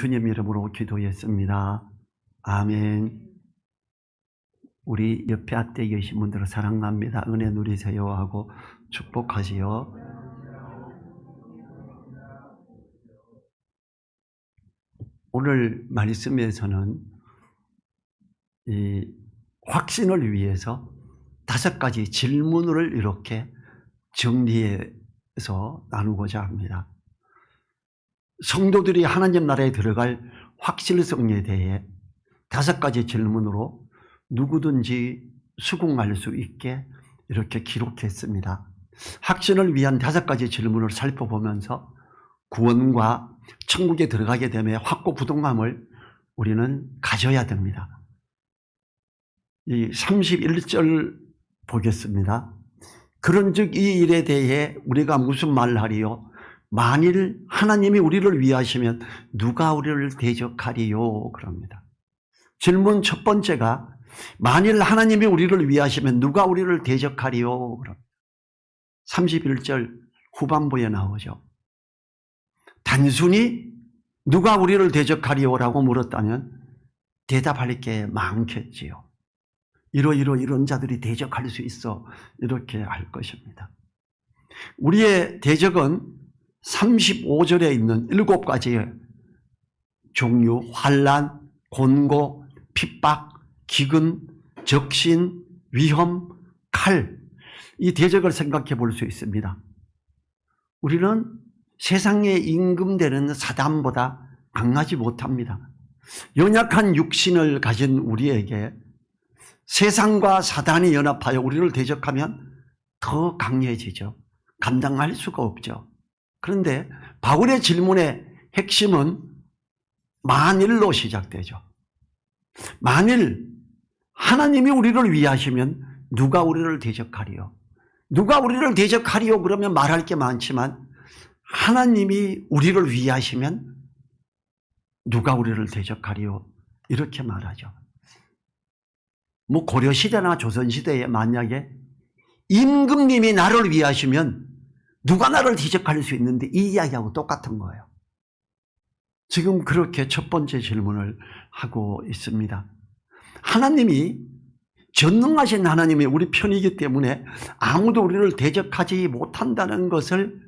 주님 이름으로 기도했습니다. 아멘. 우리 옆에 앞에 계신 분들을 사랑합니다. 은혜 누리세요 하고 축복하시오. 오늘 말씀에서는 이 확신을 위해서 5가지 질문을 이렇게 정리해서 나누고자 합니다. 성도들이 하나님 나라에 들어갈 확실성에 대해 5가지 질문으로 누구든지 수긍할 수 있게 이렇게 기록했습니다. 확신을 위한 5가지 질문을 살펴보면서 구원과 천국에 들어가게 되면 확고부동함을 우리는 가져야 됩니다. 이 31절 보겠습니다. 그런즉 이 일에 대해 우리가 무슨 말을 하리요? 만일 하나님이 우리를 위하시면 누가 우리를 대적하리요? 그럽니다. 질문 첫 번째가 만일 하나님이 우리를 위하시면 누가 우리를 대적하리요? 그럽니다. 31절 후반부에 나오죠. 단순히 누가 우리를 대적하리요라고 물었다면 대답할 게 많겠지요. 이런 자들이 대적할 수 있어 이렇게 할 것입니다. 우리의 대적은 35절에 있는 7가지의 종류, 환난, 곤고, 핍박, 기근, 적신, 위험, 칼, 이 대적을 생각해 볼 수 있습니다. 우리는 세상에 임금되는 사단보다 강하지 못합니다. 연약한 육신을 가진 우리에게 세상과 사단이 연합하여 우리를 대적하면 더 강해지죠. 감당할 수가 없죠. 그런데 바울의 질문의 핵심은 만일로 시작되죠. 만일 하나님이 우리를 위하시면 누가 우리를 대적하리요? 누가 우리를 대적하리요? 그러면 말할 게 많지만 하나님이 우리를 위하시면 누가 우리를 대적하리요? 이렇게 말하죠. 고려시대나 조선시대에 만약에 임금님이 나를 위하시면 누가 나를 대적할 수 있는데 이 이야기하고 똑같은 거예요. 지금 그렇게 첫 번째 질문을 하고 있습니다. 하나님이 전능하신 하나님이 우리 편이기 때문에 아무도 우리를 대적하지 못한다는 것을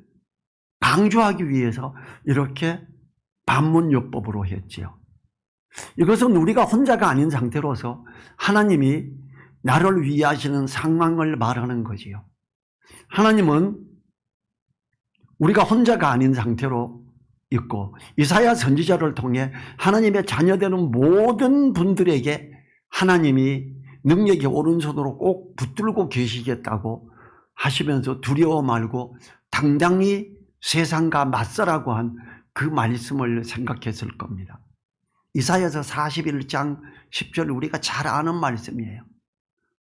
강조하기 위해서 이렇게 반문요법으로 했지요. 이것은 우리가 혼자가 아닌 상태로서 하나님이 나를 위하시는 상황을 말하는 거지요. 하나님은 우리가 혼자가 아닌 상태로 있고 이사야 선지자를 통해 하나님의 자녀되는 모든 분들에게 하나님이 능력의 오른손으로 꼭 붙들고 계시겠다고 하시면서 두려워 말고 당당히 세상과 맞서라고 한 그 말씀을 생각했을 겁니다. 이사야서 41장 10절 우리가 잘 아는 말씀이에요.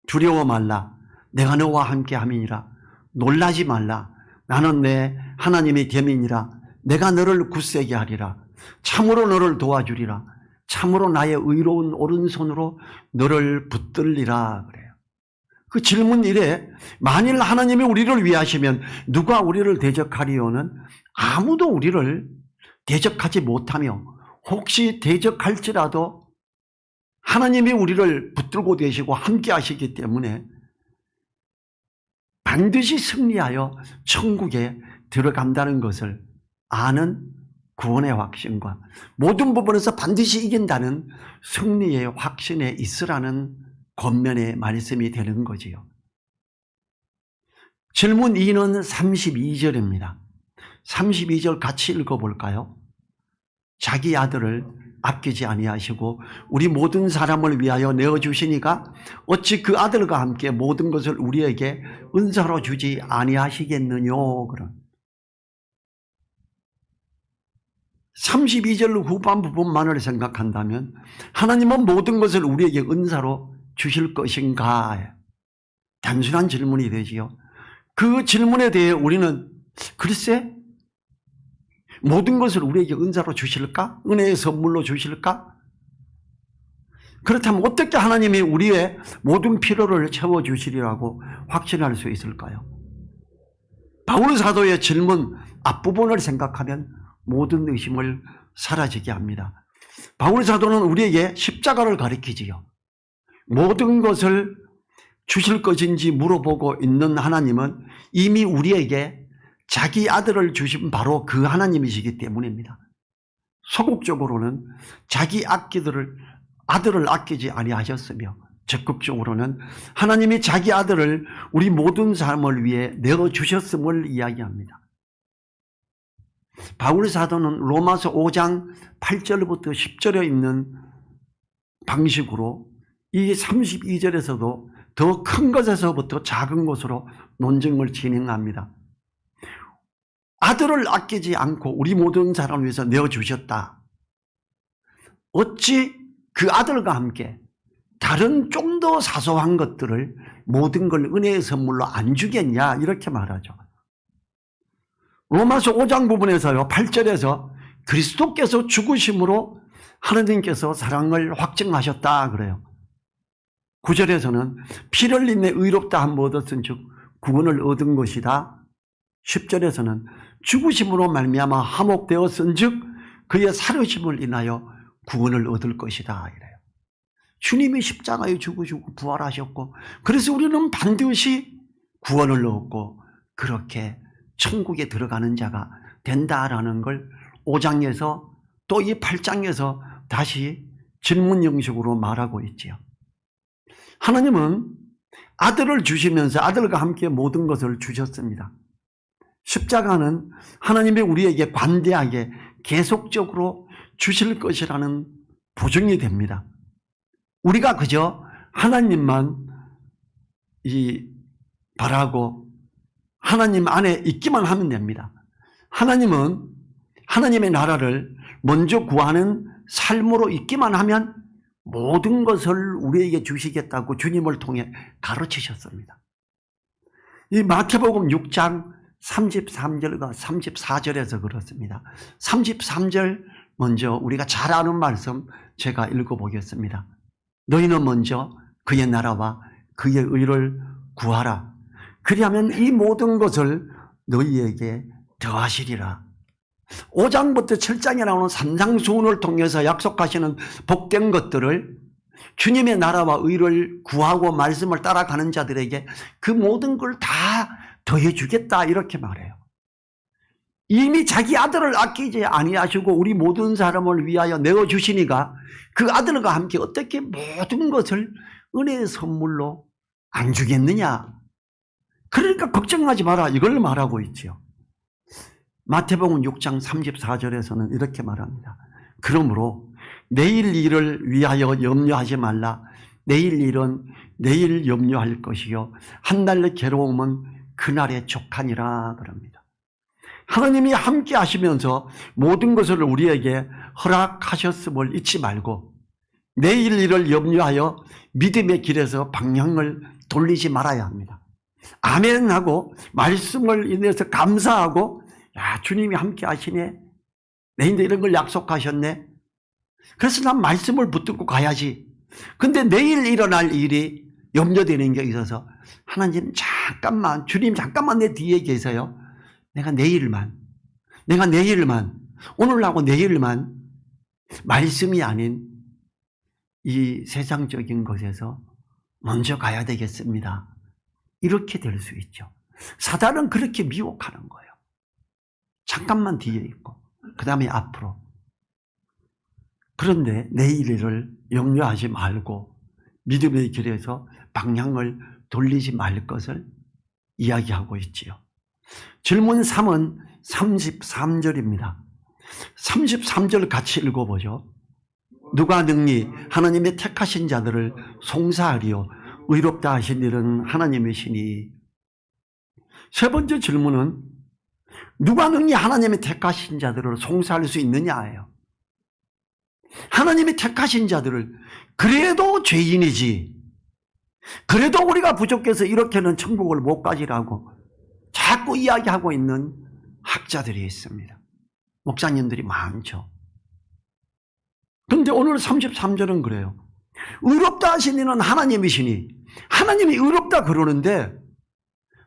두려워 말라 내가 너와 함께 함이니라. 놀라지 말라 나는 내 하나님의 됨이니라. 내가 너를 굳세게 하리라. 참으로 너를 도와주리라. 참으로 나의 의로운 오른손으로 너를 붙들리라 그래요. 그 질문 1에 만일 하나님이 우리를 위하시면 누가 우리를 대적하리요는 아무도 우리를 대적하지 못하며 혹시 대적할지라도 하나님이 우리를 붙들고 계시고 함께 하시기 때문에 반드시 승리하여 천국에 들어간다는 것을 아는 구원의 확신과 모든 부분에서 반드시 이긴다는 승리의 확신에 있으라는 권면의 말씀이 되는 거지요. 질문 2는 32절입니다. 32절 같이 읽어볼까요? 자기 아들을 아끼지 아니하시고 우리 모든 사람을 위하여 내어주시니까 어찌 그 아들과 함께 모든 것을 우리에게 은사로 주지 아니하시겠느냐. 그런 32절 후반 부분만을 생각한다면 하나님은 모든 것을 우리에게 은사로 주실 것인가? 단순한 질문이 되지요. 그 질문에 대해 우리는 글쎄 모든 것을 우리에게 은사로 주실까? 은혜의 선물로 주실까? 그렇다면 어떻게 하나님이 우리의 모든 필요를 채워주시리라고 확신할 수 있을까요? 바울 사도의 질문 앞부분을 생각하면 모든 의심을 사라지게 합니다. 바울 사도는 우리에게 십자가를 가리키지요. 모든 것을 주실 것인지 물어보고 있는 하나님은 이미 우리에게 자기 아들을 주신 바로 그 하나님이시기 때문입니다. 소극적으로는 자기 아들을 아끼지 아니하셨으며 적극적으로는 하나님이 자기 아들을 우리 모든 사람을 위해 내어주셨음을 이야기합니다. 바울 사도는 로마서 5장 8절부터 10절에 있는 방식으로 이 32절에서도 더 큰 것에서부터 작은 것으로 논증을 진행합니다. 아들을 아끼지 않고 우리 모든 사람을 위해서 내어주셨다. 어찌 그 아들과 함께 다른 좀 더 사소한 것들을 모든 걸 은혜의 선물로 안 주겠냐 이렇게 말하죠. 로마서 5장 부분에서요 8절에서 그리스도께서 죽으심으로 하나님께서 사랑을 확증하셨다 그래요. 9절에서는 피를 흘림에 의롭다 함을 얻었은 즉 구원을 얻은 것이다. 10절에서는 죽으심으로 말미암아 화목되었은 즉 그의 살으심을 인하여 구원을 얻을 것이다 이래요. 주님이 십자가에 죽으시고 부활하셨고 그래서 우리는 반드시 구원을 얻고 그렇게 천국에 들어가는 자가 된다라는 걸 5장에서 또 이 8장에서 다시 질문 형식으로 말하고 있지요. 하나님은 아들을 주시면서 아들과 함께 모든 것을 주셨습니다. 십자가는 하나님이 우리에게 관대하게 계속적으로 주실 것이라는 보증이 됩니다. 우리가 그저 하나님만 바라고 하나님 안에 있기만 하면 됩니다. 하나님은 하나님의 나라를 먼저 구하는 삶으로 있기만 하면 모든 것을 우리에게 주시겠다고 주님을 통해 가르치셨습니다. 이 마태복음 6장 33절과 34절에서 그렇습니다. 33절 먼저 우리가 잘 아는 말씀 제가 읽어보겠습니다. 너희는 먼저 그의 나라와 그의 의를 구하라. 그리하면 이 모든 것을 너희에게 더하시리라. 5장부터 7장에 나오는 산상수훈을 통해서 약속하시는 복된 것들을 주님의 나라와 의를 구하고 말씀을 따라가는 자들에게 그 모든 걸 다 더해주겠다 이렇게 말해요. 이미 자기 아들을 아끼지 아니하시고 우리 모든 사람을 위하여 내어주시니까 그 아들과 함께 어떻게 모든 것을 은혜의 선물로 안 주겠느냐. 그러니까 걱정하지 마라 이걸 말하고 있지요. 마태복음 6장 34절에서는 이렇게 말합니다. 그러므로 내일 일을 위하여 염려하지 말라. 내일 일은 내일 염려할 것이요 한 날의 괴로움은 그날의 족하니라 그럽니다. 하나님이 함께 하시면서 모든 것을 우리에게 허락하셨음을 잊지 말고 내일 일을 염려하여 믿음의 길에서 방향을 돌리지 말아야 합니다. 아멘 하고 말씀을 인해서 감사하고 야 주님이 함께 하시네. 내인데 이런 걸 약속하셨네. 그래서 난 말씀을 붙들고 가야지. 근데 내일 일어날 일이 염려되는 게 있어서 하나님 잠깐만 주님 잠깐만 내 뒤에 계세요. 내가 내일만 오늘하고 내일만 말씀이 아닌 이 세상적인 것에서 먼저 가야 되겠습니다. 이렇게 될 수 있죠. 사단은 그렇게 미혹하는 거예요. 잠깐만 뒤에 있고 그 다음에 앞으로. 그런데 내일 일을 염려하지 말고 믿음의 길에서 방향을 돌리지 말 것을 이야기하고 있지요. 질문 3은 33절입니다. 33절 같이 읽어보죠. 누가 능히 하나님의 택하신 자들을 송사하리요 의롭다 하신 일은 하나님이시니. 세 번째 질문은 누가 능히 하나님의 택하신 자들을 송사할 수 있느냐예요. 하나님이 택하신 자들을 그래도 죄인이지 그래도 우리가 부족해서 이렇게는 천국을 못 가지라고 자꾸 이야기하고 있는 학자들이 있습니다. 목사님들이 많죠. 그런데 오늘 33절은 그래요. 의롭다 하신 이는 하나님이시니 하나님이 의롭다 그러는데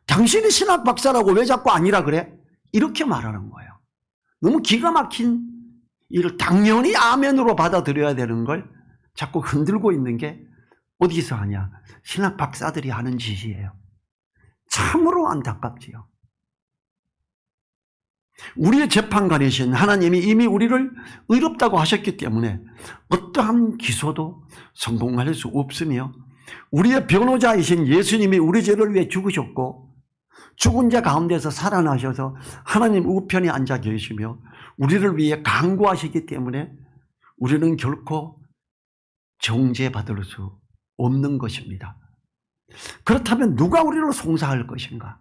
당신이 신학 박사라고 왜 자꾸 아니라 그래? 이렇게 말하는 거예요. 너무 기가 막힌 이를 당연히 아멘으로 받아들여야 되는 걸 자꾸 흔들고 있는 게 어디서 하냐? 신학 박사들이 하는 짓이에요. 참으로 안타깝지요. 우리의 재판관이신 하나님이 이미 우리를 의롭다고 하셨기 때문에 어떠한 기소도 성공할 수 없으며, 우리의 변호자이신 예수님이 우리 죄를 위해 죽으셨고 죽은 자 가운데서 살아나셔서 하나님 우편에 앉아 계시며 우리를 위해 강구하시기 때문에 우리는 결코 정죄받을 수 없는 것입니다. 그렇다면 누가 우리를 송사할 것인가?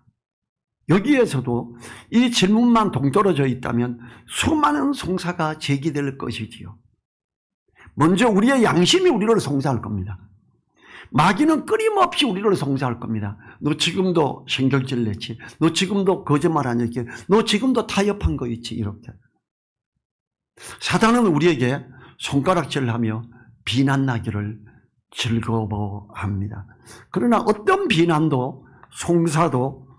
여기에서도 이 질문만 동떨어져 있다면 수많은 송사가 제기될 것이지요. 먼저 우리의 양심이 우리를 송사할 겁니다. 마귀는 끊임없이 우리를 송사할 겁니다. 너 지금도 신경질 냈지? 너 지금도 거짓말하니? 너 지금도 타협한 거 있지? 이렇게. 사단은 우리에게 손가락질하며 비난나기를 즐거워합니다. 그러나 어떤 비난도 송사도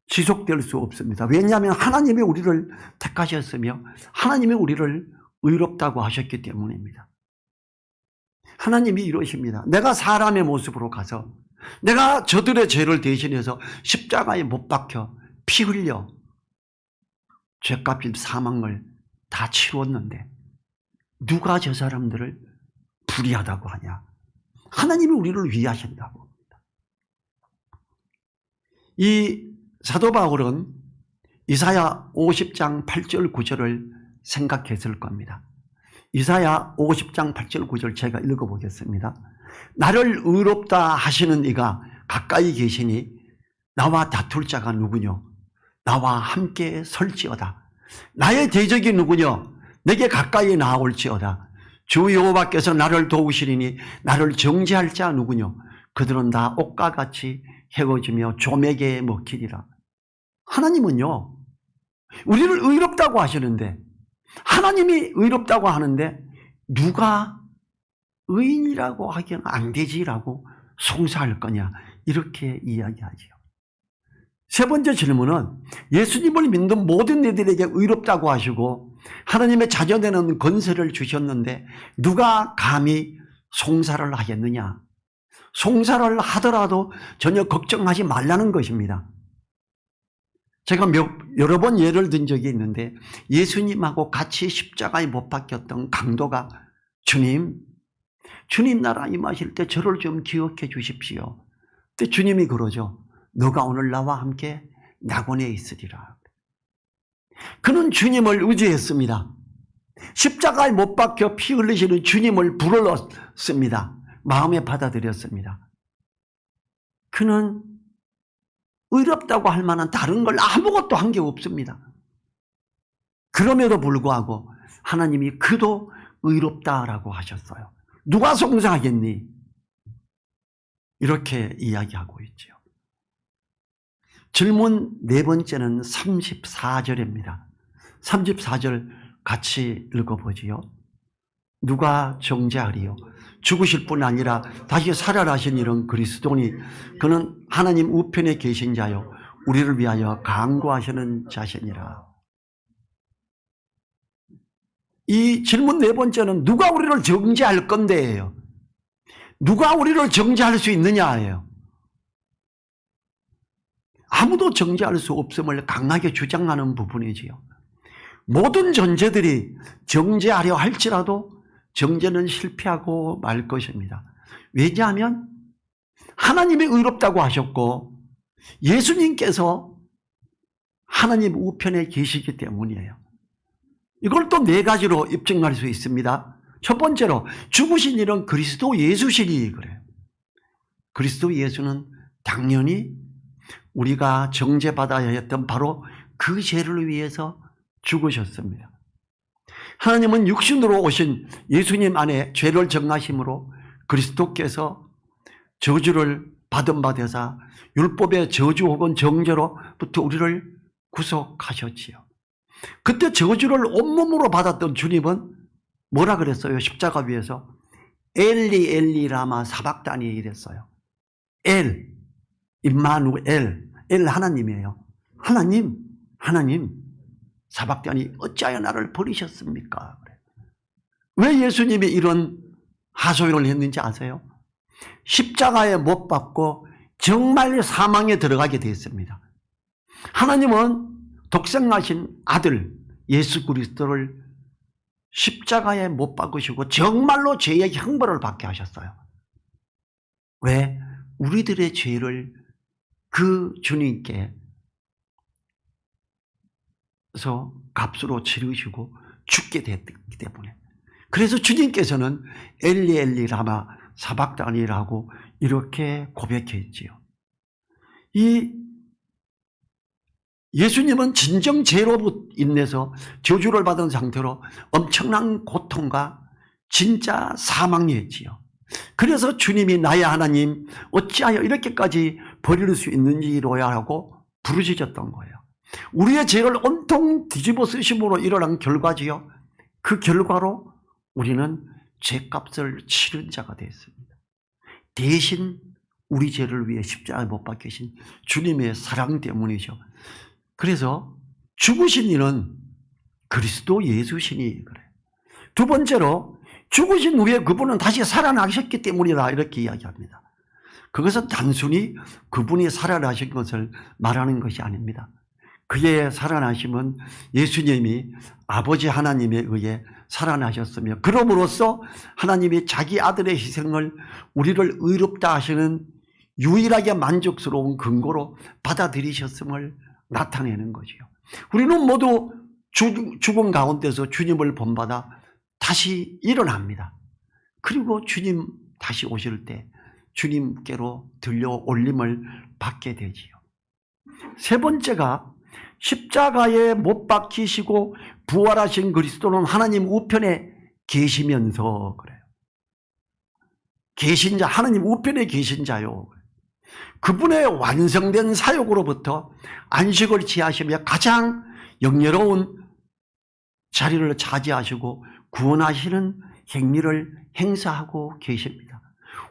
지속될 수 없습니다. 왜냐하면 하나님이 우리를 택하셨으며 하나님이 우리를 의롭다고 하셨기 때문입니다. 하나님이 이러십니다. 내가 사람의 모습으로 가서 내가 저들의 죄를 대신해서 십자가에 못 박혀 피 흘려 죄값인 사망을 다 치렀는데 누가 저 사람들을 불의하다고 하냐? 하나님이 우리를 위하신다고 합니다. 이 사도 바울은 이사야 50장 8절 9절을 생각했을 겁니다. 이사야 50장 8절 9절 제가 읽어보겠습니다. 나를 의롭다 하시는 이가 가까이 계시니 나와 다툴 자가 누구뇨? 나와 함께 설지어다. 나의 대적이 누구뇨? 내게 가까이 나아올지어다. 주 여호와께서 나를 도우시리니 나를 정죄할 자 누구뇨? 그들은 다 옷과 같이 헤어지며 조매개에 먹히리라. 하나님은요, 우리를 의롭다고 하시는데, 하나님이 의롭다고 하는데 누가 의인이라고 하기는 안 되지라고 송사할 거냐, 이렇게 이야기하지요. 세 번째 질문은 예수님을 믿는 모든 이들에게 의롭다고 하시고 하나님의 자녀되는 권세를 주셨는데 누가 감히 송사를 하겠느냐? 송사를 하더라도 전혀 걱정하지 말라는 것입니다. 제가 여러 번 예를 든 적이 있는데 예수님하고 같이 십자가에 못 박혔던 강도가 주님 나라 임하실 때 저를 좀 기억해 주십시오. 그때 주님이 그러죠. 너가 오늘 나와 함께 낙원에 있으리라. 그는 주님을 의지했습니다. 십자가에 못 박혀 피 흘리시는 주님을 불렀습니다. 마음에 받아들였습니다. 그는 의롭다고 할 만한 다른 걸 아무것도 한 게 없습니다. 그럼에도 불구하고 하나님이 그도 의롭다라고 하셨어요. 누가 송사하겠니? 이렇게 이야기하고 있죠. 질문 네 번째는 34절입니다. 34절 같이 읽어보지요. 누가 정죄하리요? 죽으실 뿐 아니라 다시 살아나신 이는 그리스도니 그는 하나님 우편에 계신 자요 우리를 위하여 강구하시는 자시니라. 이 질문 네 번째는 누가 우리를 정죄할 건데예요. 누가 우리를 정죄할 수 있느냐예요. 아무도 정죄할 수 없음을 강하게 주장하는 부분이지요. 모든 존재들이 정죄하려 할지라도 정죄는 실패하고 말 것입니다. 왜냐하면 하나님이 의롭다고 하셨고 예수님께서 하나님 우편에 계시기 때문이에요. 이걸 또 네 가지로 입증할 수 있습니다. 첫 번째로 죽으신 일은 그리스도 예수시니 그래요. 그리스도 예수는 당연히 우리가 정죄받아야 했던 바로 그 죄를 위해서 죽으셨습니다. 하나님은 육신으로 오신 예수님 안에 죄를 정하심으로 그리스도께서 저주를 받은 바 되사 율법의 저주 혹은 정죄로부터 우리를 구속하셨지요. 그때 저주를 온몸으로 받았던 주님은 뭐라 그랬어요? 십자가 위에서 엘리 엘리 라마 사박다니 이랬어요. 엘 임마누엘 엘 하나님이에요. 하나님 사박다니 어찌하여 나를 버리셨습니까? 왜 예수님이 이런 하소연을 했는지 아세요? 십자가에 못 박고 정말 사망에 들어가게 되었습니다. 하나님은 독생하신 아들 예수 그리스도를 십자가에 못 박으시고 정말로 죄의 형벌을 받게 하셨어요. 왜? 우리들의 죄를 그 주님께서 값으로 치르시고 죽게 됐기 때문에. 그래서 주님께서는 엘리 엘리 라마 사박다니라고 이렇게 고백했지요. 이 예수님은 진정 죄로 인해서 저주를 받은 상태로 엄청난 고통과 진짜 사망이었지요. 그래서 주님이 나의 하나님 어찌하여 이렇게까지 버릴 수 있는지로야 하고 부르짖었던 거예요. 우리의 죄를 온통 뒤집어 쓰심으로 일어난 결과지요. 그 결과로 우리는 죄값을 치른 자가 됐습니다. 대신 우리 죄를 위해 십자가에 못 박히신 주님의 사랑 때문이죠. 그래서 죽으신 이는 그리스도 예수시니 그래요. 두 번째로 죽으신 후에 그분은 다시 살아나셨기 때문이다 이렇게 이야기합니다. 그것은 단순히 그분이 살아나신 것을 말하는 것이 아닙니다. 그의 살아나심은 예수님이 아버지 하나님에 의해 살아나셨으며 그럼으로써 하나님이 자기 아들의 희생을 우리를 의롭다 하시는 유일하게 만족스러운 근거로 받아들이셨음을 나타내는 거지요. 우리는 모두 죽음 가운데서 주님을 본받아 다시 일어납니다. 그리고 주님 다시 오실 때 주님께로 들려 올림을 받게 되지요. 세 번째가 십자가에 못 박히시고 부활하신 그리스도는 하나님 우편에 계시면서 그래요. 계신 자, 하나님 우편에 계신 자요. 그분의 완성된 사역으로부터 안식을 취하시며 가장 영예로운 자리를 차지하시고 구원하시는 행위를 행사하고 계십니다.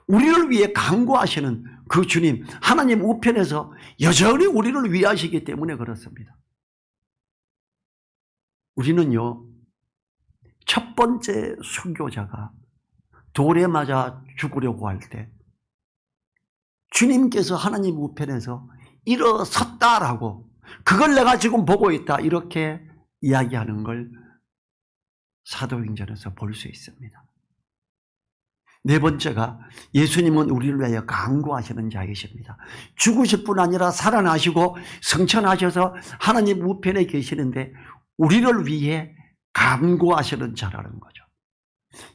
우리를 위해 간구하시는 그 주님, 하나님 우편에서 여전히 우리를 위하시기 때문에 그렇습니다. 우리는요, 첫 번째 순교자가 돌에 맞아 죽으려고 할 때 주님께서 하나님 우편에서 일어섰다라고, 그걸 내가 지금 보고 있다 이렇게 이야기하는 걸 사도행전에서 볼 수 있습니다. 네 번째가 예수님은 우리를 위하여 간구하시는 자이십니다. 죽으실 뿐 아니라 살아나시고 성천하셔서 하나님 우편에 계시는데 우리를 위해 간구하시는 자라는 거죠.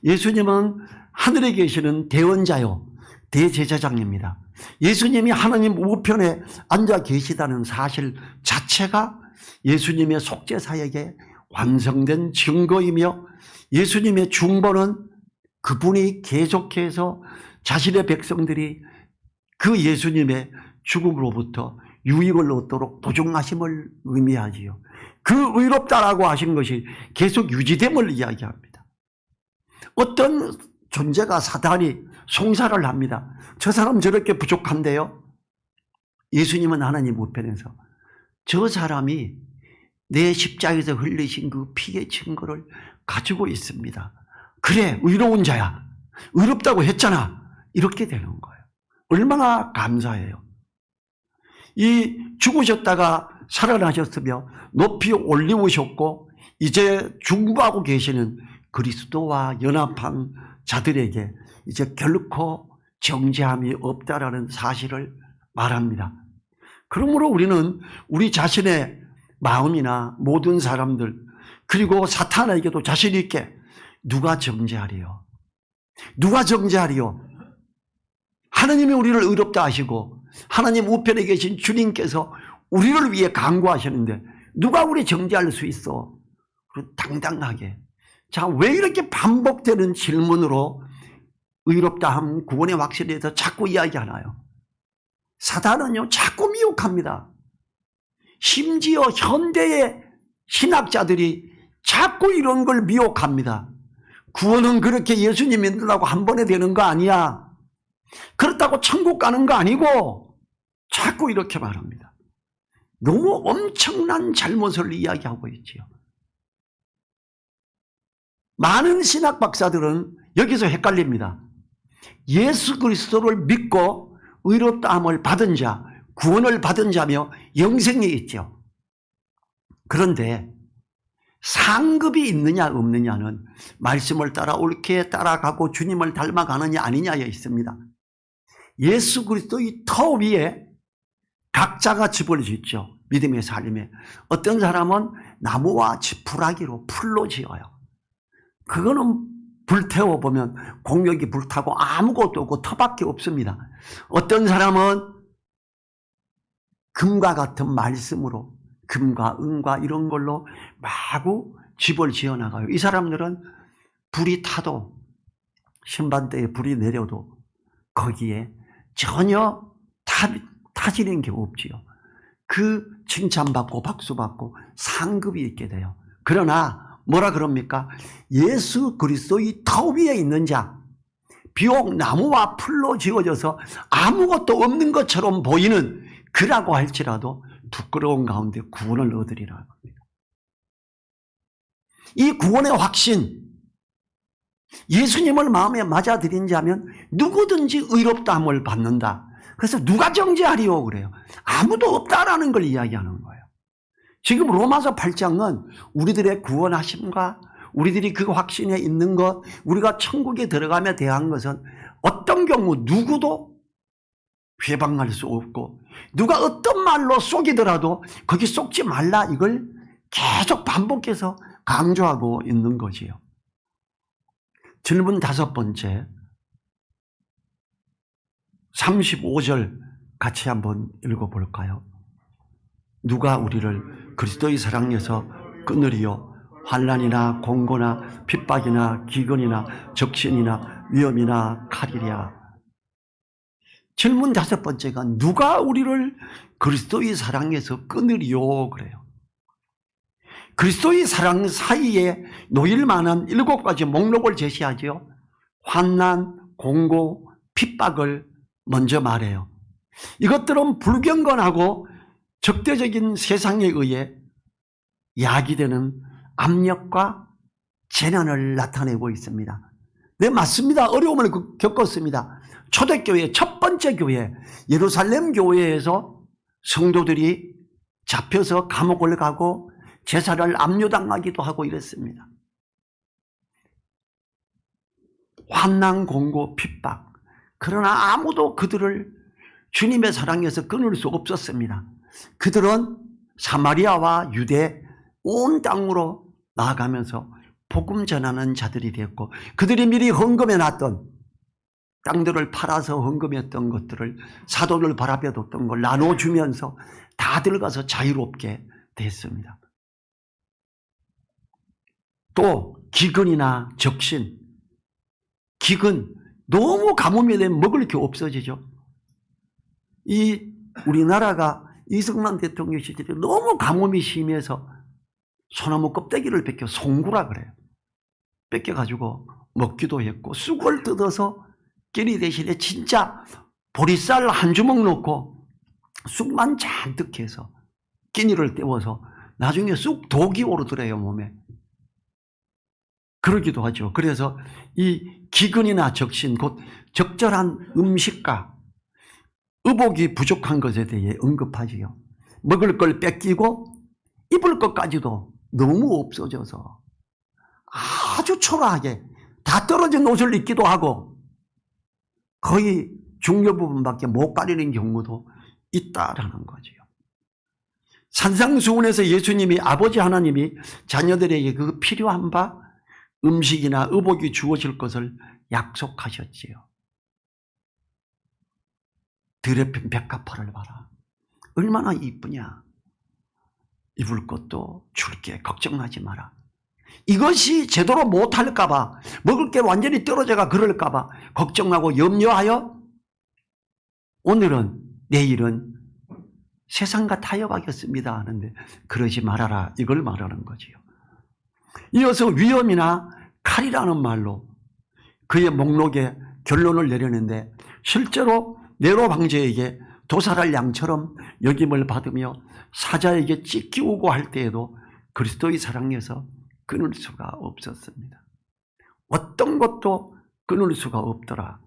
예수님은 하늘에 계시는 대원자요, 대제사장입니다. 예수님이 하나님 우편에 앉아 계시다는 사실 자체가 예수님의 속죄사역의 완성된 증거이며, 예수님의 중보는 그분이 계속해서 자신의 백성들이 그 예수님의 죽음으로부터 유익을 얻도록 보증하심을 의미하지요. 그 의롭다라고 하신 것이 계속 유지됨을 이야기합니다. 어떤 존재가 사단이 송사를 합니다. 저 사람 저렇게 부족한데요. 예수님은 하나님 우편에서 저 사람이 내 십자가에서 흘리신 그 피의 증거를 가지고 있습니다. 그래, 의로운 자야. 의롭다고 했잖아. 이렇게 되는 거예요. 얼마나 감사해요. 이 죽으셨다가 살아나셨으며 높이 올리우셨고 이제 중보하고 계시는 그리스도와 연합한 자들에게 이제 결코 정죄함이 없다라는 사실을 말합니다. 그러므로 우리는 우리 자신의 마음이나 모든 사람들, 그리고 사탄에게도 자신 있게 누가 정죄하리요? 누가 정죄하리요? 하나님이 우리를 의롭다 하시고 하나님 우편에 계신 주님께서 우리를 위해 간구하시는데 누가 우리 정죄할 수 있어? 당당하게. 자, 왜 이렇게 반복되는 질문으로 의롭다함, 구원의 확신에 대해서 자꾸 이야기하나요? 사단은요, 자꾸 미혹합니다. 심지어 현대의 신학자들이 자꾸 이런 걸 미혹합니다. 구원은 그렇게 예수님 믿는다고 한 번에 되는 거 아니야. 그렇다고 천국 가는 거 아니고 자꾸 이렇게 말합니다. 너무 엄청난 잘못을 이야기하고 있지요. 많은 신학 박사들은 여기서 헷갈립니다. 예수 그리스도를 믿고 의롭다함을 받은 자, 구원을 받은 자며 영생이 있죠. 그런데 상급이 있느냐 없느냐는 말씀을 따라 옳게 따라가고 주님을 닮아가느냐 아니냐에 있습니다. 예수 그리스도의 터 위에 각자가 집을 짓죠. 믿음의 삶에. 어떤 사람은 나무와 지푸라기로 풀로 지어요. 그거는 불태워보면 공력이 불타고 아무것도 없고 터밖에 없습니다. 어떤 사람은 금과 같은 말씀으로, 금과 은과 이런 걸로 마구 집을 지어나가요. 이 사람들은 불이 타도, 신반대에 불이 내려도 거기에 전혀 타지는 게 없지요. 그 칭찬받고 박수받고 상급이 있게 돼요. 그러나 뭐라 그럽니까? 예수 그리스도의 터 위에 있는 자, 비록 나무와 풀로 지어져서 아무것도 없는 것처럼 보이는 그라고 할지라도 부끄러운 가운데 구원을 얻으리라 합니다. 이 구원의 확신, 예수님을 마음에 맞아들인 자면 누구든지 의롭다함을 받는다. 그래서 누가 정죄하리요 그래요. 아무도 없다라는 걸 이야기하는 거예요. 지금 로마서 8장은 우리들의 구원하심과 우리들이 그 확신에 있는 것, 우리가 천국에 들어가며 대한 것은 어떤 경우 누구도 회방할 수 없고 누가 어떤 말로 속이더라도 거기 속지 말라, 이걸 계속 반복해서 강조하고 있는 거지요. 질문 5번째, 35절 같이 한번 읽어볼까요? 누가 우리를 그리스도의 사랑에서 끊으리요? 환난이나 공고나 핍박이나 기근이나 적신이나 위험이나 칼이랴. 질문 5번째가 누가 우리를 그리스도의 사랑에서 끊으리요 그래요. 그리스도의 사랑 사이에 놓일 만한 7가지 목록을 제시하죠. 환난, 공고, 핍박을 먼저 말해요. 이것들은 불경건하고 적대적인 세상에 의해 야기되는 압력과 재난을 나타내고 있습니다. 네, 맞습니다. 어려움을 겪었습니다. 초대교회, 첫 번째 교회, 예루살렘 교회에서 성도들이 잡혀서 감옥을 가고 제사를 압류당하기도 하고 이랬습니다. 환난, 공고, 핍박. 그러나 아무도 그들을 주님의 사랑에서 끊을 수 없었습니다. 그들은 사마리아와 유대 온 땅으로 나아가면서 복음 전하는 자들이 되었고, 그들이 미리 헌금해 놨던 땅들을 팔아서 헌금했던 것들을, 사도를 바라봐뒀던 걸 나눠주면서 다 들어가서 자유롭게 됐습니다. 또 기근이나 적신, 기근, 너무 가뭄이 되면 먹을 게 없어지죠. 이 우리나라가 이승만 대통령 시절에 너무 가뭄이 심해서 소나무 껍데기를 벗겨 송구라 그래요. 뺏겨가지고 먹기도 했고, 쑥을 뜯어서 끼니 대신에 진짜 보리쌀 한 주먹 넣고 쑥만 잔뜩 해서 끼니를 때워서 나중에 쑥 독이 오르더래요, 몸에. 그러기도 하죠. 그래서 이 기근이나 적신, 곧 적절한 음식과 의복이 부족한 것에 대해 언급하지요. 먹을 걸 뺏기고 입을 것까지도 너무 없어져서 아주 초라하게 다 떨어진 옷을 입기도 하고 거의 중요 부분밖에 못 가리는 경우도 있다라는 거지요. 산상수훈에서 예수님이, 아버지 하나님이 자녀들에게 그 필요한 바 음식이나 의복이 주어질 것을 약속하셨지요. 들에 핀 백합화를 봐라. 얼마나 이쁘냐. 입을 것도 줄게, 걱정하지 마라. 이것이 제대로 못할까 봐, 먹을 게 완전히 떨어져가 그럴까 봐 걱정하고 염려하여 오늘은, 내일은 세상과 타협하겠습니다 하는데 그러지 말아라, 이걸 말하는 거지요. 이어서 위험이나 칼이라는 말로 그의 목록에 결론을 내렸는데, 실제로 네로 황제에게 도살할 양처럼 여김을 받으며 사자에게 찢기우고 할 때에도 그리스도의 사랑에서 끊을 수가 없었습니다. 어떤 것도 끊을 수가 없더라.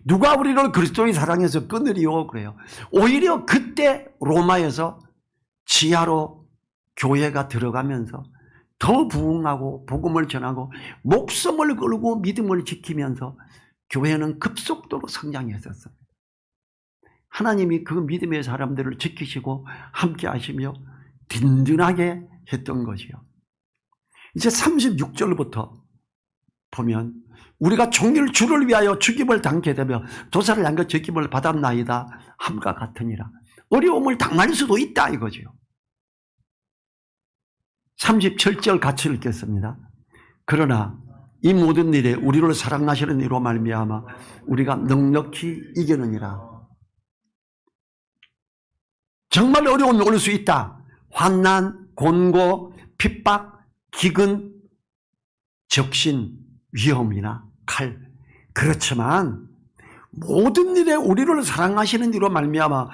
누가 우리를 그리스도의 사랑에서 끊으리요? 그래요. 오히려 그때 로마에서 지하로 교회가 들어가면서 더 부흥하고 복음을 전하고 목숨을 걸고 믿음을 지키면서 교회는 급속도로 성장했었습니다. 하나님이 그 믿음의 사람들을 지키시고 함께 하시며 든든하게 했던 것이요. 이제 36절부터 보면 우리가 종일 주를 위하여 죽임을 당게 되며 도살을 당겨 적임을 받았나이다 함과 같으니라. 어려움을 당할 수도 있다 이거죠. 37절 같이 읽겠습니다. 그러나 이 모든 일에 우리를 사랑하시는 이로 말미암아 우리가 넉넉히 이기느니라. 정말 어려움이 올 수 있다. 환난, 곤고, 핍박, 기근, 적신, 위험이나 칼. 그렇지만 모든 일에 우리를 사랑하시는 이로 말미암아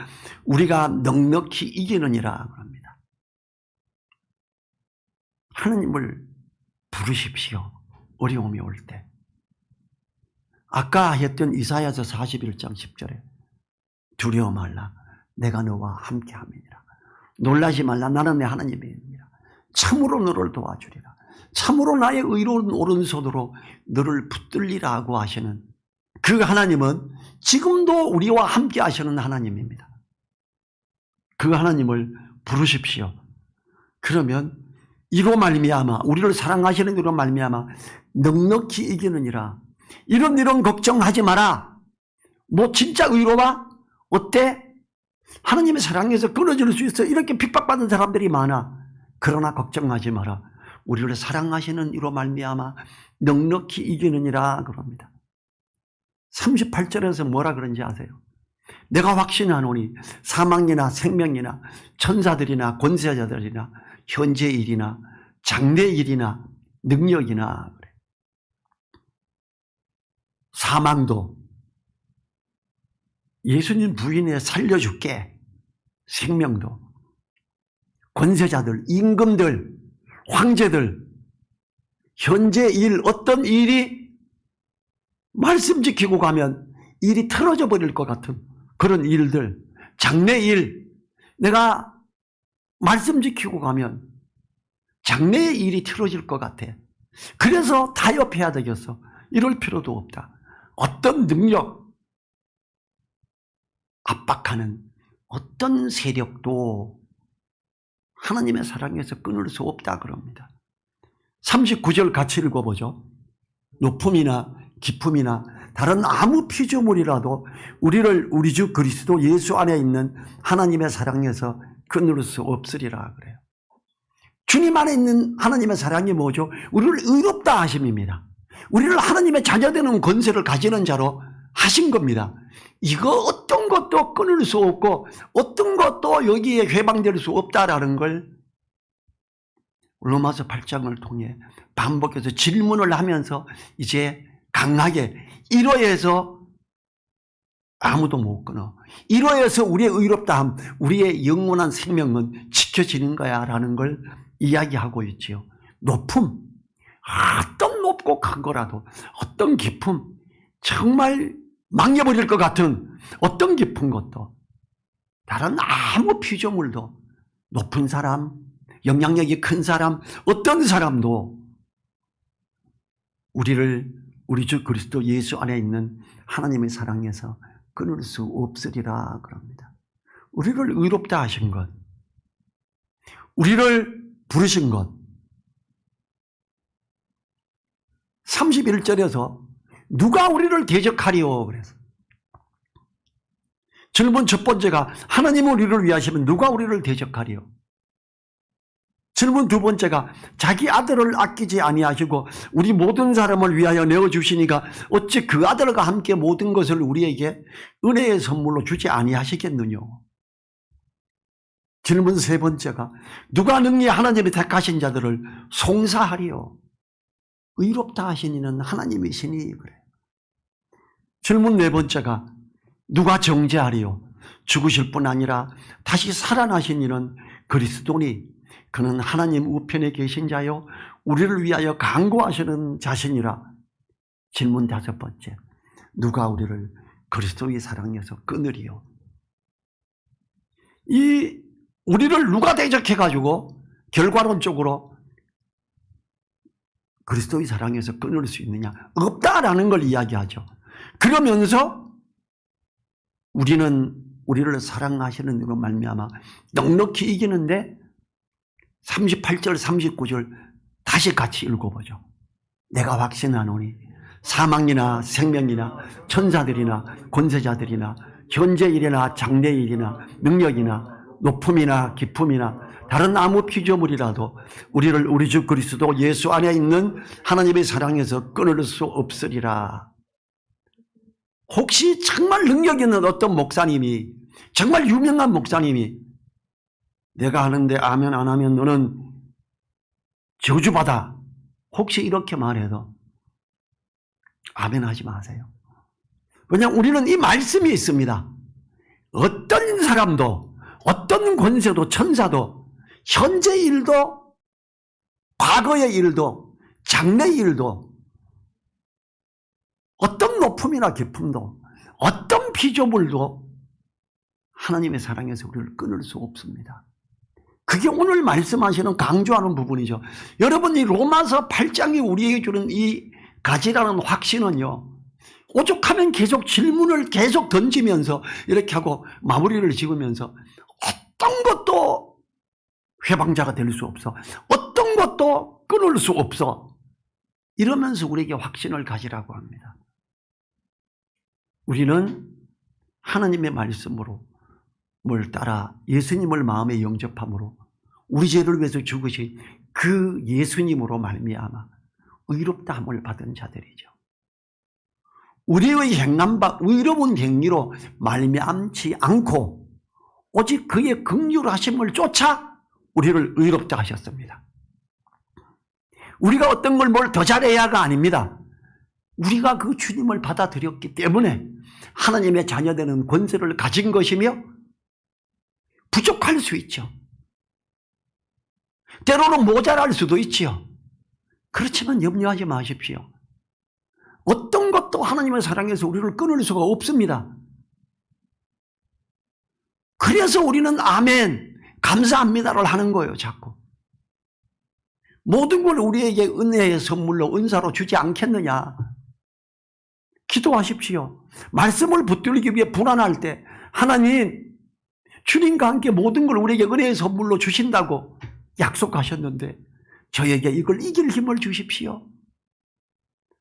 우리가 넉넉히 이기느니라 합니다. 하나님을 부르십시오. 어려움이 올 때. 아까 했던 이사야서 41장 10절에 두려워 말라. 내가 너와 함께 함이니라. 놀라지 말라. 나는 내 하나님이니라. 참으로 너를 도와주리라. 참으로 나의 의로운 오른손으로 너를 붙들리라고 하시는 그 하나님은 지금도 우리와 함께 하시는 하나님입니다. 그 하나님을 부르십시오. 그러면 이로 말미암아 우리를 사랑하시는 이로 말미암아 넉넉히 이기느니라. 이런 걱정하지 마라. 뭐 진짜 의로와? 어때? 하나님의 사랑에서 끊어질 수 있어. 이렇게 핍박받는 사람들이 많아. 그러나 걱정하지 마라. 우리를 사랑하시는 이로 말미암아 넉넉히 이기느니라 그럽니다. 38절에서 뭐라 그런지 아세요? 내가 확신하노니 사망이나 생명이나 천사들이나 권세자들이나 현재 일이나 장래 일이나 능력이나 그래. 사망도 예수님 부인에 살려줄게. 생명도 권세자들, 임금들, 황제들, 현재 일, 어떤 일이 말씀 지키고 가면 일이 틀어져 버릴 것 같은 그런 일들, 장래 일, 내가 말씀 지키고 가면 장래의 일이 틀어질 것 같아. 그래서 타협해야 되겠어. 이럴 필요도 없다. 어떤 능력, 압박하는 어떤 세력도 하나님의 사랑에서 끊을 수 없다 그럽니다. 39절 같이 읽어보죠. 높음이나 깊음이나 다른 아무 피조물이라도 우리를 우리 주 그리스도 예수 안에 있는 하나님의 사랑에서 끊을 수 없으리라 그래요. 주님 안에 있는 하나님의 사랑이 뭐죠? 우리를 의롭다 하심입니다. 우리를 하나님의 자녀되는 권세를 가지는 자로 하신 겁니다. 이거 어떤 것도 끊을 수 없고 어떤 것도 여기에 회방될 수 없다라는 걸 로마서 8장을 통해 반복해서 질문을 하면서 이제 강하게 이로해서 아무도 못 끊어. 이로해서 우리의 의롭다함, 우리의 영원한 생명은 지켜지는 거야 라는 걸 이야기하고 있지요. 높음, 어떤 높고 큰 거라도 어떤 깊음, 정말 망해버릴 것 같은 어떤 깊은 것도 다른 아무 피조물도 높은 사람, 영향력이 큰 사람, 어떤 사람도 우리를 우리 주 그리스도 예수 안에 있는 하나님의 사랑에서 끊을 수 없으리라 그럽니다. 우리를 의롭다 하신 것, 우리를 부르신 것. 31절에서 누가 우리를 대적하리요? 그래서 질문 첫 번째가 하나님은 우리를 위하시면 누가 우리를 대적하리요? 질문 두 번째가 자기 아들을 아끼지 아니하시고 우리 모든 사람을 위하여 내어주시니까 어찌 그 아들과 함께 모든 것을 우리에게 은혜의 선물로 주지 아니하시겠느냐? 질문 세 번째가 누가 능히 하나님이 택하신 자들을 송사하리요? 의롭다 하신 이는 하나님이시니 그래. 질문 네 번째가 누가 정죄하리요? 죽으실 뿐 아니라 다시 살아나신 이는 그리스도니 그는 하나님 우편에 계신 자요 우리를 위하여 간구하시는 자신이라. 질문 5번째. 누가 우리를 그리스도의 사랑에서 끊으리요? 우리를 누가 대적해가지고 결과론적으로 그리스도의 사랑에서 끊을 수 있느냐? 없다라는 걸 이야기하죠. 그러면서 우리는 우리를 사랑하시는 이로 말미암아 넉넉히 이기는데 38절 39절 다시 같이 읽어보죠. 내가 확신하노니 사망이나 생명이나 천사들이나 권세자들이나 현재일이나 장래일이나 능력이나 높음이나 깊음이나 다른 아무 피조물이라도 우리를 우리 주 그리스도 예수 안에 있는 하나님의 사랑에서 끊을 수 없으리라. 혹시 정말 능력 있는 어떤 목사님이, 정말 유명한 목사님이 내가 하는데 아멘 안 하면 너는 저주받아, 혹시 이렇게 말해도 아멘 하지 마세요. 왜냐하면 우리는 이 말씀이 있습니다. 어떤 사람도, 어떤 권세도, 천사도, 현재의 일도, 과거의 일도, 장래의 일도, 어떤 높음이나 깊음도, 어떤 피조물도 하나님의 사랑에서 우리를 끊을 수 없습니다. 그게 오늘 말씀하시는 강조하는 부분이죠. 여러분, 이 로마서 8장이 우리에게 주는 이 가지라는 확신은요, 오죽하면 계속 질문을 계속 던지면서 이렇게 하고 마무리를 지으면서 어떤 것도 회방자가 될 수 없어, 어떤 것도 끊을 수 없어, 이러면서 우리에게 확신을 가지라고 합니다. 우리는 하나님의 말씀으로 뭘 따라 예수님을 마음에 영접함으로 우리 죄를 위해서 죽으신 그 예수님으로 말미암아 의롭다함을 받은 자들이죠. 우리의 행한 바 의로운 행위로 말미암지 않고 오직 그의 긍휼하심을 쫓아 우리를 의롭다 하셨습니다. 우리가 어떤 걸 뭘 더 잘해야가 아닙니다. 우리가 그 주님을 받아들였기 때문에 하나님의 자녀되는 권세를 가진 것이며 부족할 수 있죠. 때로는 모자랄 수도 있지요. 그렇지만 염려하지 마십시오. 어떤 것도 하나님의 사랑에서 우리를 끊을 수가 없습니다. 그래서 우리는 아멘, 감사합니다를 하는 거예요, 자꾸. 모든 걸 우리에게 은혜의 선물로, 은사로 주지 않겠느냐. 기도하십시오. 말씀을 붙들기 위해 불안할 때 하나님, 주님과 함께 모든 걸 우리에게 은혜의 선물로 주신다고 약속하셨는데 저에게 이걸 이길 힘을 주십시오.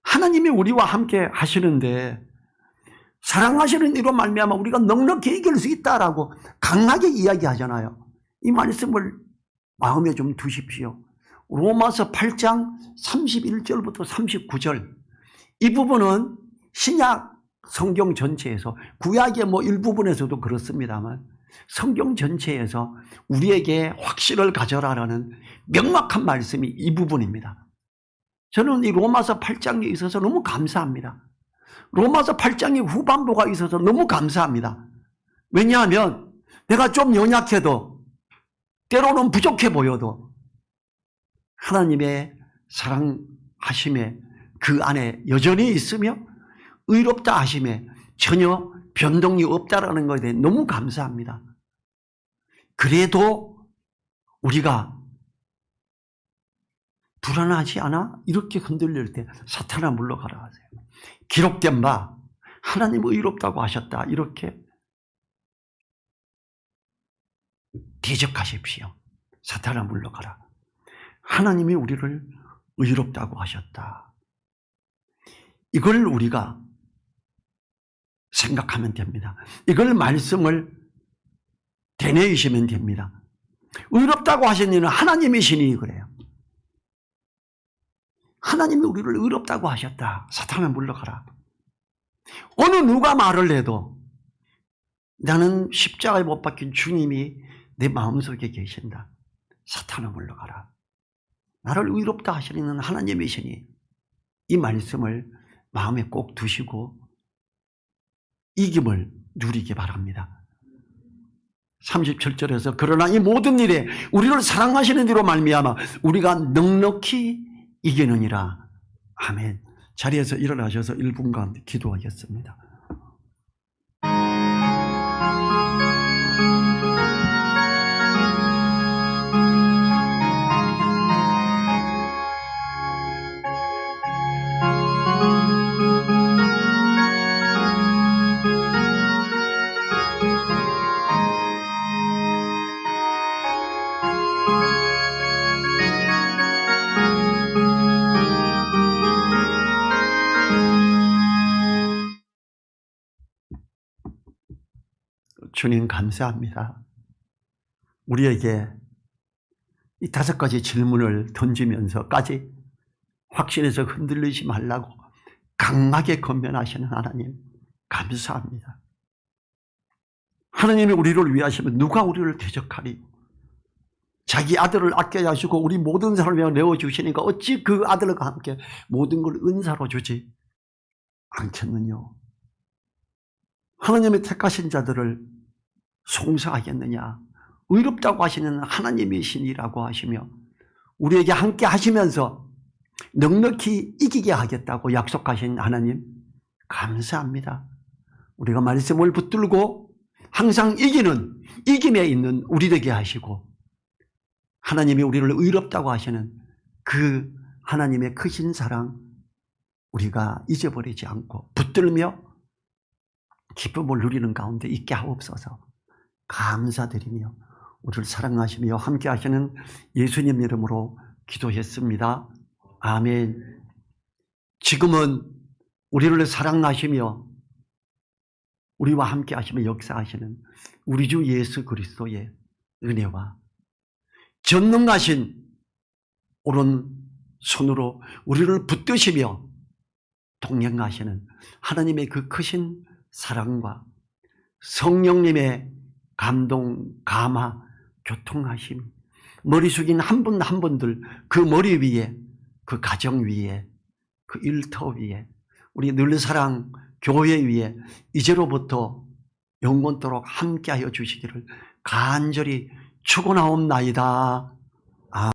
하나님이 우리와 함께 하시는데 사랑하시는 이로 말미암아 우리가 넉넉히 이길 수 있다라고 강하게 이야기하잖아요. 이 말씀을 마음에 좀 두십시오. 로마서 8장 31절부터 39절, 이 부분은 신약 성경 전체에서, 구약의 일부분에서도 그렇습니다만 성경 전체에서 우리에게 확신을 가져라라는 명확한 말씀이 이 부분입니다. 저는 이 로마서 8장에 있어서 너무 감사합니다. 로마서 8장의 후반부가 있어서 너무 감사합니다. 왜냐하면 내가 좀 연약해도, 때로는 부족해 보여도 하나님의 사랑하심에 그 안에 여전히 있으며 의롭다 하심에 전혀 변동이 없다라는 것에 대해 너무 감사합니다. 그래도 우리가 불안하지 않아? 이렇게 흔들릴 때 사탄아 물러가라 하세요. 기록된 바 하나님 의롭다고 하셨다, 이렇게 대적하십시오. 사탄아 물러가라. 하나님이 우리를 의롭다고 하셨다. 이걸 우리가 생각하면 됩니다. 이걸 말씀을 되뇌이시면 됩니다. 의롭다고 하신 이는 하나님이시니 그래요. 하나님이 우리를 의롭다고 하셨다. 사탄아 물러가라. 어느 누가 말을 해도 나는 십자가에 못 박힌 주님이 내 마음속에 계신다. 사탄아 물러가라. 나를 의롭다 하시는 하나님이시니 이 말씀을 마음에 꼭 두시고 이김을 누리기 바랍니다. 37절에서 그러나 이 모든 일에 우리를 사랑하시는 이로 말미암아 우리가 넉넉히 이기느니라. 아멘. 자리에서 일어나셔서 1분간 기도하겠습니다. 주님 감사합니다. 우리에게 이 5가지 질문을 던지면서까지 확신에서 흔들리지 말라고 강하게 권면하시는 하나님 감사합니다. 하나님이 우리를 위하시면 누가 우리를 대적하리? 자기 아들을 아껴야 하시고 우리 모든 사람을 위하여 내어주시니까 어찌 그 아들과 함께 모든 걸 은사로 주지 않겠느냐? 하나님의 택하신 자들을 송사하겠느냐? 의롭다고 하시는 하나님이시니라고 하시며 우리에게 함께 하시면서 넉넉히 이기게 하겠다고 약속하신 하나님 감사합니다. 우리가 말씀을 붙들고 항상 이김에 있는 우리 되게 하시고 하나님이 우리를 의롭다고 하시는 그 하나님의 크신 사랑 우리가 잊어버리지 않고 붙들며 기쁨을 누리는 가운데 있게 하옵소서. 감사드리며 우리를 사랑하시며 함께 하시는 예수님 이름으로 기도했습니다. 아멘. 지금은 우리를 사랑하시며 우리와 함께 하시며 역사하시는 우리 주 예수 그리스도의 은혜와 전능하신 오른손으로 우리를 붙드시며 동행하시는 하나님의 그 크신 사랑과 성령님의 감동, 감화, 교통하심, 머리 숙인 한 분 한 분들 그 머리 위에, 그 가정 위에, 그 일터 위에, 우리 늘사랑 교회 위에 이제로부터 영원토록 함께하여 주시기를 간절히 축원하옵나이다.